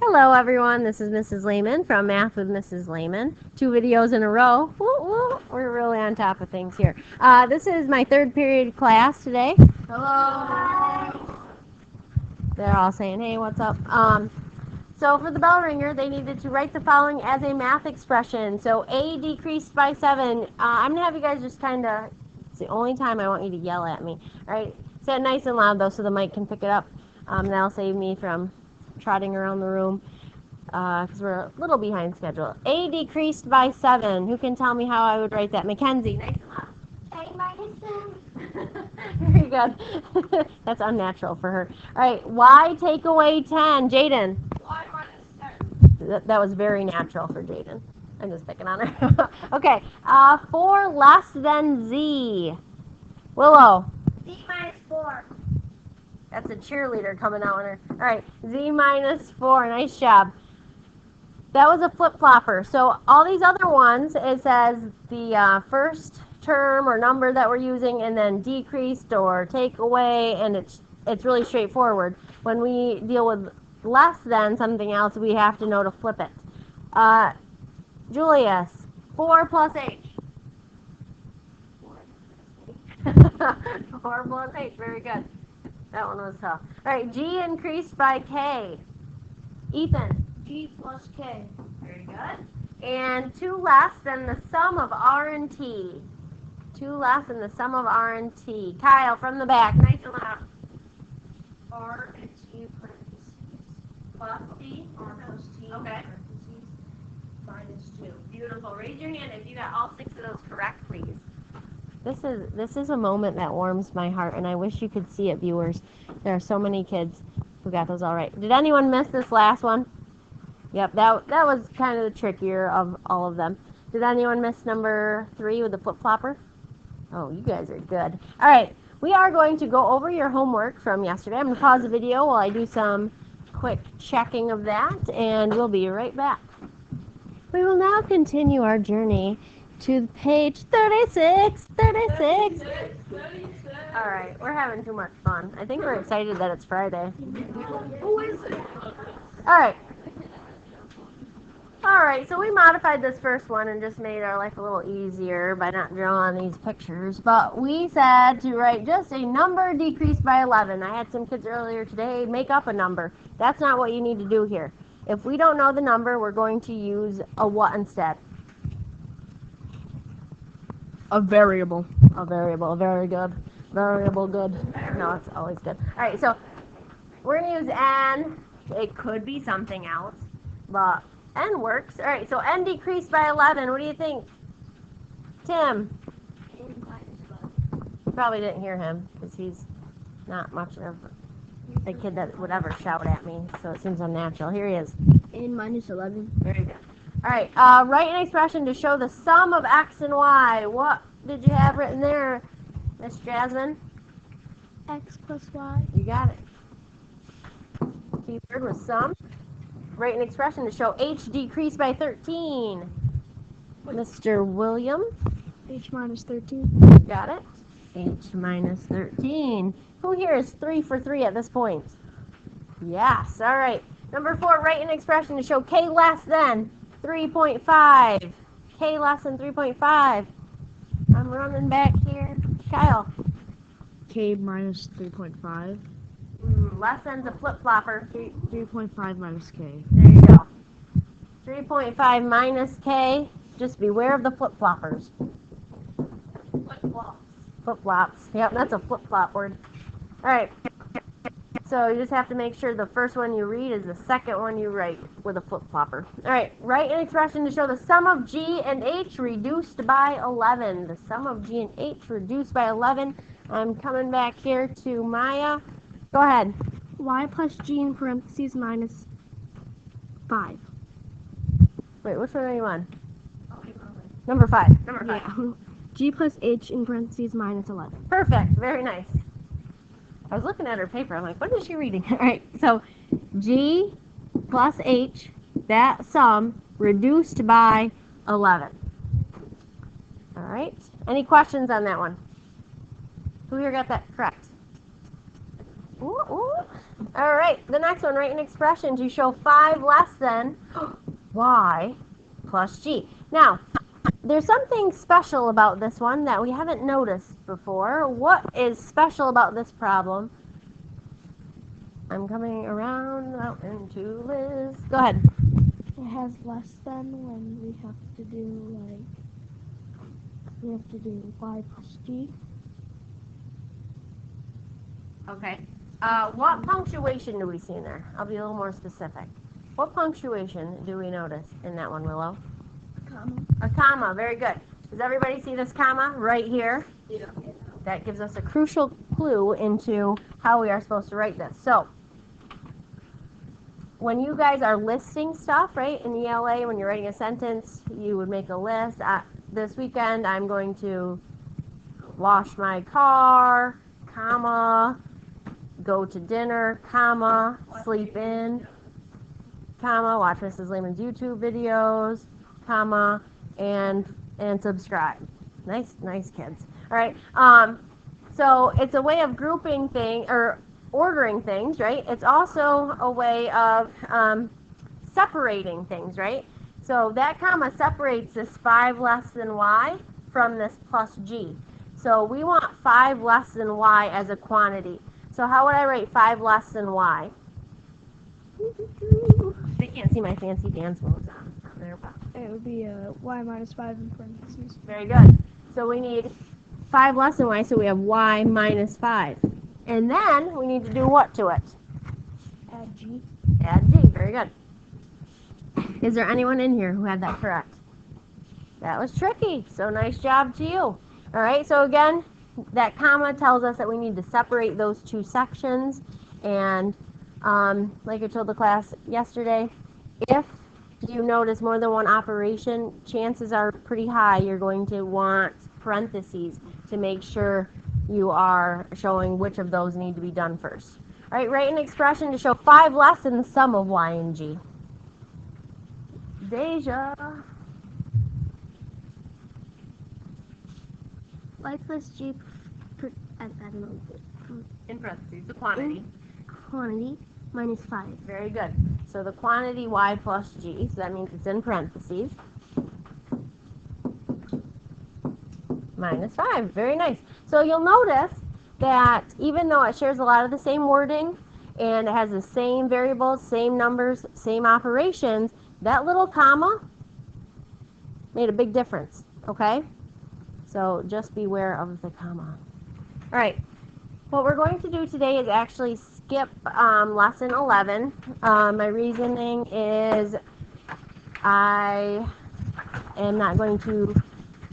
Hello everyone, this is Mrs. Lehman from Math with Mrs. Lehman. 2 videos in a row. Woo, woo. We're really on top of things here. This is my 3rd period class today. Hello. They're all saying, hey, what's up? So for the bell ringer, they needed to write the following as a math expression. So A decreased by 7. I'm going to have you guys just kind of, it's the only time I want you to yell at me. All right, say it nice and loud though so the mic can pick it up. That'll save me from trotting around the room because we're a little behind schedule. A decreased by 7. Who can tell me how I would write that? Mackenzie, nice and loud. A minus 7. Very good. That's unnatural for her. All right, Y take away 10. Jaden. Y minus 10. That was very natural for Jaden. I'm just picking on her. Okay, 4 less than Z. Willow. Z minus 4. That's a cheerleader coming out in her. All right, Z minus 4. Nice job. That was a flip-flopper. So all these other ones, it says the first term or number that we're using and then decreased or take away, and it's really straightforward. When we deal with less than something else, we have to know to flip it. Julius, 4 plus H. 4 plus H, very good. That one was tough. All right, G increased by K. Ethan. G plus K. Very good. And 2 less than the sum of R and T. 2 less than the sum of R and T. Kyle from the back, nice and loud. R and T parentheses. Plus T. R plus T Okay. parentheses minus 2. Beautiful. Raise your hand if you got all 6 of those correct, please. This is a moment that warms my heart, and I wish you could see it, viewers. There are so many kids who got those all right. Did anyone miss this last one? Yep, that was kind of the trickier of all of them. Did anyone miss number 3 with the flip-flopper? Oh, you guys are good. All right, we are going to go over your homework from yesterday. I'm going to pause the video while I do some quick checking of that, and we'll be right back. We will now continue our journey to page 36. 36. All right, we're having too much fun. I think we're excited that it's Friday. Who is it? All right. All right, so we modified this first one and just made our life a little easier by not drawing these pictures. But we said to write just a number decreased by 11. I had some kids earlier today make up a number. That's not what you need to do here. If we don't know the number, we're going to use a what instead? A variable. A variable, very good. Variable, good. No, it's always good. All right, so we're going to use n. It could be something else, but n works. All right, so n decreased by 11. What do you think? Tim? N minus 11. You probably didn't hear him because he's not much of a kid that would ever shout at me, so it seems unnatural. Here he is. N minus 11. Very good. All right, write an expression to show the sum of x and y. What did you have written there, Miss Jasmine? X plus Y. You got it. Keyword was sum. Write an expression to show h decreased by 13. Mr. William, H minus 13. you got it. H minus 13. Who here is 3 for 3 at this point? Yes, all right. Number 4, write an expression to show k less than 3.5. K less than 3.5. I'm running back here. Kyle. K minus 3.5. Less than's a flip-flopper. 3.5 minus K. There you go. 3.5 minus K. Just beware of the flip-floppers. Flip-flops. Flip-flops. Yep, that's a flip-flop word. All right. So you just have to make sure the first one you read is the second one you write with a flip-flopper. All right. Write an expression to show the sum of G and H reduced by 11. The sum of G and H reduced by 11. I'm coming back here to Maya. Go ahead. Y plus G in parentheses minus 5. Wait, which one are you on? Okay, probably. Number 5. Number 5. Yeah. G plus H in parentheses minus 11. Perfect. Very nice. I was looking at her paper. I'm like, what is she reading? All right. So G plus H, that sum reduced by 11. All right. Any questions on that one? Who here got that correct? Ooh, ooh. All right, the next one, write an expression to show 5 less than y plus g. Now, there's something special about this one that we haven't noticed before. What is special about this problem? I'm coming around out into Liz. Go ahead. It has less than when we have to do y plus g. Okay. What punctuation do we see in there? I'll be a little more specific. What punctuation do we notice in that one, Willow? Comma. A comma. Very good. Does everybody see this comma right here? Yeah. That gives us a crucial clue into how we are supposed to write this. So, when you guys are listing stuff, right, in ELA, when you're writing a sentence, you would make a list. This weekend, I'm going to wash my car, comma, go to dinner, comma, sleep in, comma, watch Mrs. Lehman's YouTube videos, comma, and subscribe. Nice kids. All right. So it's a way of grouping things or ordering things, right? It's also a way of separating things, right? So that comma separates this 5 less than y from this plus g. So we want 5 less than y as a quantity. So how would I write 5 less than y? They can't see my fancy dance moves on. It would be y minus 5 in parentheses. Very good. So we need 5 less than y, so we have y minus 5. And then we need to do what to it? Add g. Add g. Very good. Is there anyone in here who had that correct? That was tricky. So nice job to you. All right. So again, that comma tells us that we need to separate those two sections. And like I told the class yesterday, if you notice more than one operation, chances are pretty high you're going to want parentheses to make sure you are showing which of those need to be done first. All right, write an expression to show 5 less than the sum of y and g. Deja. Y plus g, I don't know. In parentheses, the quantity. Quantity minus 5. Very good. So the quantity y plus g, so that means it's in parentheses. Minus 5. Very nice. So you'll notice that even though it shares a lot of the same wording and it has the same variables, same numbers, same operations, that little comma made a big difference. Okay? So just beware of the comma. All right. What we're going to do today is actually skip lesson 11. My reasoning is I'm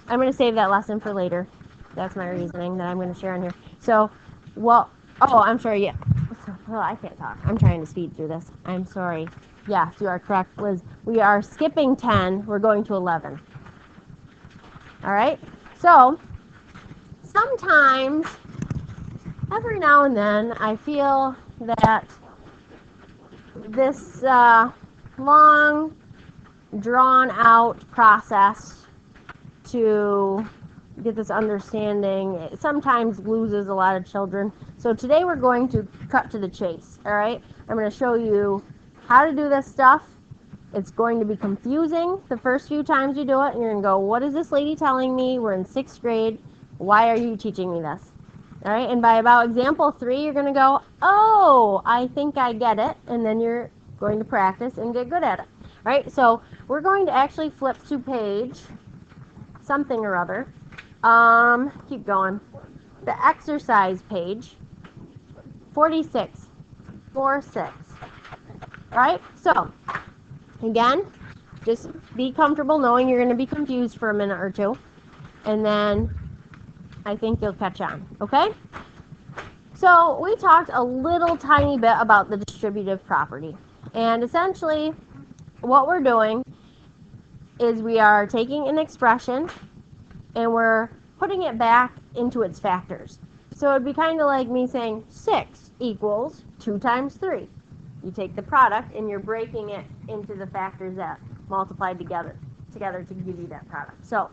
going to save that lesson for later. That's my reasoning that I'm going to share on here. So, I'm sorry, yeah. Well, I can't talk. I'm trying to speed through this. I'm sorry. Yes, you are correct, Liz. We are skipping 10. We're going to 11. All right? So, sometimes, every now and then, I feel that this long, drawn-out process to get this understanding, it sometimes loses a lot of children. So today we're going to cut to the chase, all right? I'm going to show you how to do this stuff. It's going to be confusing the first few times you do it, and you're going to go, what is this lady telling me? We're in 6th grade. Why are you teaching me this? All right, and by about example 3, you're going to go, oh, I think I get it, and then you're going to practice and get good at it. All right, so we're going to actually flip to page something or other. Keep going. The exercise page, 46, 4-6. All right, so again, just be comfortable knowing you're going to be confused for a minute or two, and then I think you'll catch on, okay? So we talked a little tiny bit about the distributive property, and essentially what we're doing is we are taking an expression and we're putting it back into its factors. So it'd be kind of like me saying 6 equals 2 times 3. You take the product and you're breaking it into the factors that multiply together to give you that product. So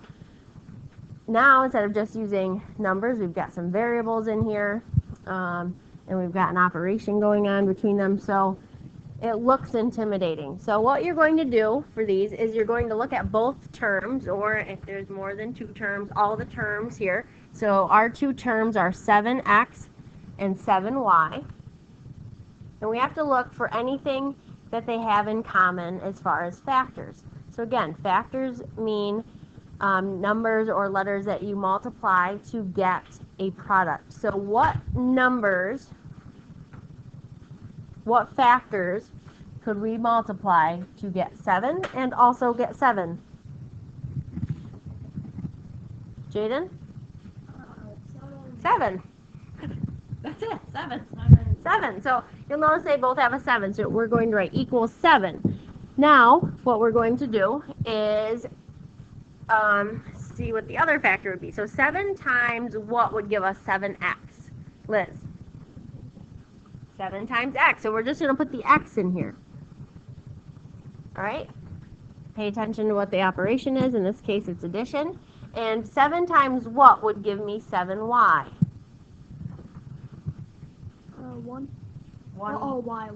now instead of just using numbers, we've got some variables in here. And and we've got an operation going on between them, so it looks intimidating. So what you're going to do for these is you're going to look at both terms, or if there's more than two terms, all the terms here. So our two terms are 7x and 7y. And we have to look for anything that they have in common as far as factors. So again, factors mean numbers or letters that you multiply to get a product. So what factors could we multiply to get 7 and also get 7? Jaden? 7. That's it, 7. 7. So you'll notice they both have a 7, so we're going to write equals 7. Now, what we're going to do is see what the other factor would be. So 7 times what would give us 7x? Liz? 7 times x. So we're just going to put the x in here. All right? Pay attention to what the operation is. In this case, it's addition. And 7 times what would give me 7y? 1. One. Oh, y,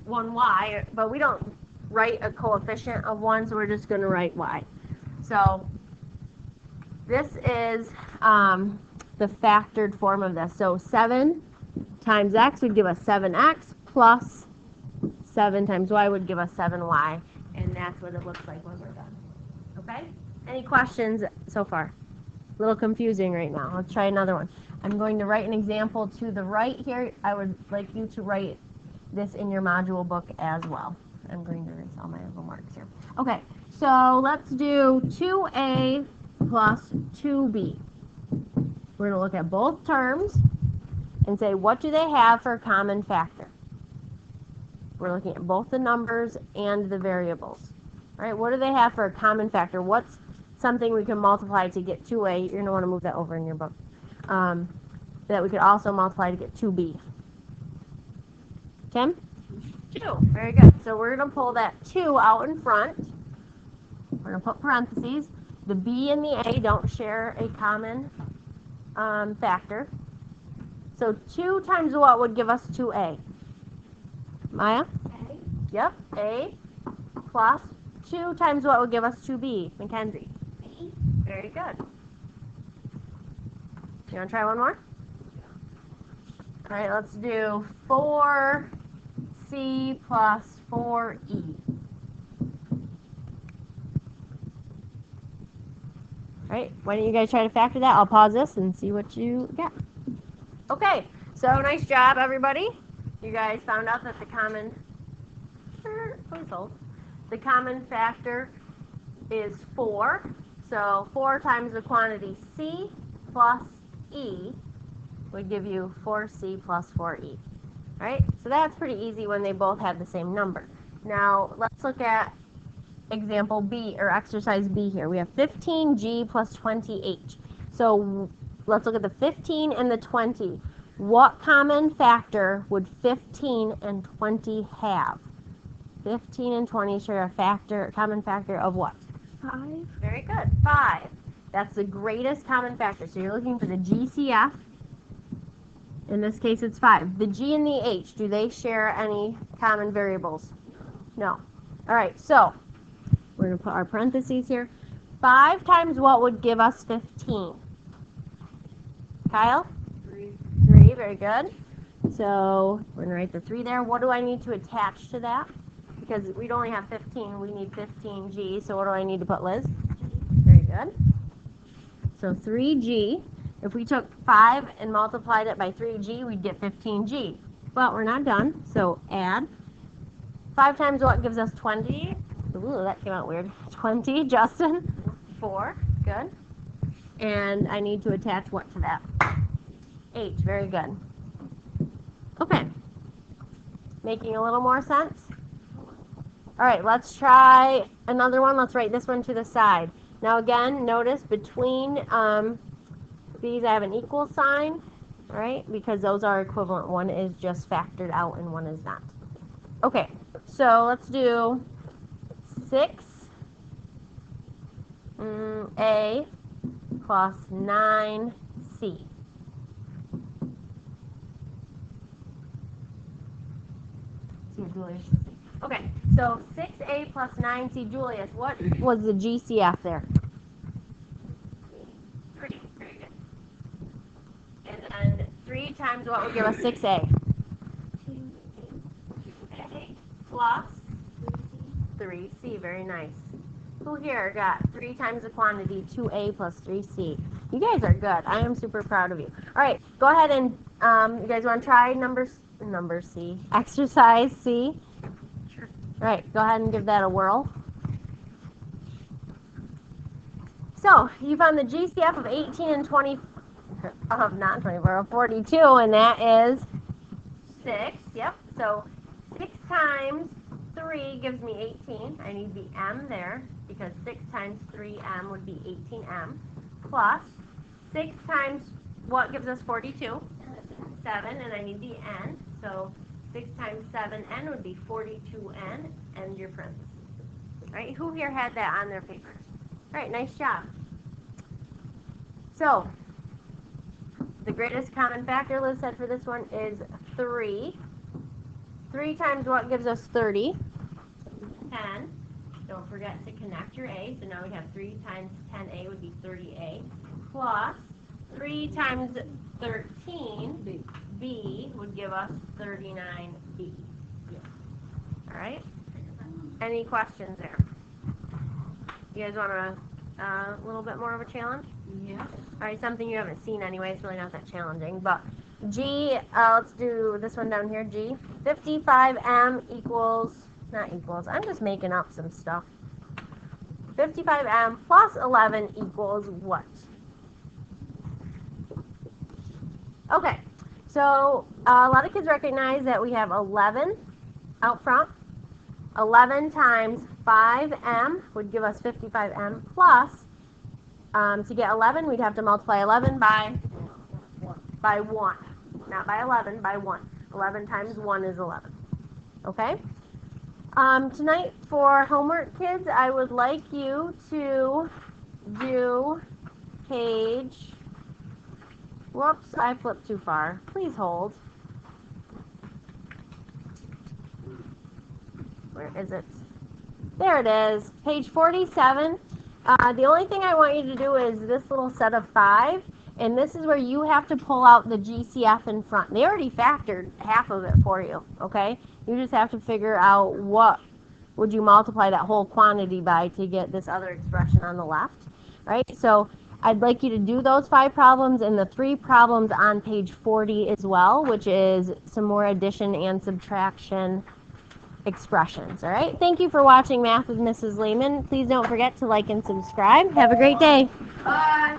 1y, but we don't write a coefficient of 1, so we're just going to write y. So this is the factored form of this. So 7 times x would give us 7x plus 7 times y would give us 7y, and that's what it looks like when we're done. Okay? Any questions so far? A little confusing right now. Let's try another one. I'm going to write an example to the right here. I would like you to write this in your module book as well. I'm going to erase all my little marks here. Okay, so let's do 2a plus 2b. We're going to look at both terms and say, what do they have for a common factor? We're looking at both the numbers and the variables. All right, what do they have for a common factor? What's something we can multiply to get 2a? You're going to want to move that over in your book. That we could also multiply to get 2b. Tim? 2. Very good. So we're going to pull that 2 out in front. We're going to put parentheses. The b and the a don't share a common factor. So 2 times what would give us 2a? Maya? A. Yep, a plus 2 times what would give us 2b? Mackenzie? B. Very good. You want to try one more? All right, let's do 4c plus 4e. All right, why don't you guys try to factor that? I'll pause this and see what you get. Okay, so nice job, everybody. You guys found out that the common factor is 4. So 4 times the quantity c plus e would give you 4c plus 4e. Right? So that's pretty easy when they both have the same number. Now let's look at example B, or exercise B here. We have 15g plus 20h. So let's look at the 15 and the 20. What common factor would 15 and 20 have? 15 and 20 share a common factor of what? 5. Very good. 5. That's the greatest common factor. So you're looking for the GCF. In this case, it's 5. The G and the H, do they share any common variables? No. All right, so we're going to put our parentheses here. 5 times what would give us 15? Kyle? 3. 3, very good. So we're going to write the 3 there. What do I need to attach to that? Because we'd only have 15, we need 15G. So what do I need to put, Liz? Very good. So 3G. If we took 5 and multiplied it by 3G, we'd get 15G. But we're not done, so add. 5 times what gives us 20? Ooh, that came out weird. 20, Justin? 4, good. And I need to attach what to that? H, very good. Okay. Making a little more sense? All right, let's try another one. Let's write this one to the side. Now again, notice between these I have an equal sign, right? Because those are equivalent. One is just factored out and one is not. Okay, so let's do 6a plus 9c. Julius. Okay, so 6A plus 9C. Julius, what was the GCF there? Pretty good. And then 3 times what would give us 6A? 2A plus 3C. Very nice. Who here got 3 times the quantity, 2A plus 3C? You guys are good. I am super proud of you. All right, go ahead and you guys want to try number C, exercise C? Sure. All right, go ahead and give that a whirl. So you found the GCF of 18 and 20, not 24, of 42, and that is 6. Yep. So 6 times 3 gives me 18. I need the M there because 6 times 3M would be 18M plus 6 times what gives us 42? 7, and I need the N. So 6 times 7N would be 42N, and your parentheses. All right, who here had that on their paper? All right, nice job. So the greatest common factor, Liz said for this one, is 3. 3 times what gives us 30? 10. Don't forget to connect your A. So now we have 3 times 10A would be 30A. Plus 3 times 13, B would give us 39B. All right? Any questions there? You guys want a little bit more of a challenge? Yeah. All right, something you haven't seen anyway. It's really not that challenging. But G, let's do this one down here, G. 55M equals, not equals, I'm just making up some stuff. 55M plus 11 equals what? Okay, so a lot of kids recognize that we have 11 out front. 11 times 5M would give us 55M plus, to get 11, we'd have to multiply 11 by 1. Not by 11, by 1. 11 times 1 is 11. Okay? Tonight for homework, kids, I would like you to do page... Whoops, I flipped too far. Please hold. Where is it? There it is. Page 47. The only thing I want you to do is this little set of 5, and this is where you have to pull out the GCF in front. They already factored half of it for you, okay? You just have to figure out what would you multiply that whole quantity by to get this other expression on the left, right? So I'd like you to do those 5 problems and the 3 problems on page 40 as well, which is some more addition and subtraction expressions. All right, thank you for watching Math with Mrs. Lehman. Please don't forget to like and subscribe. Have a great day. Bye.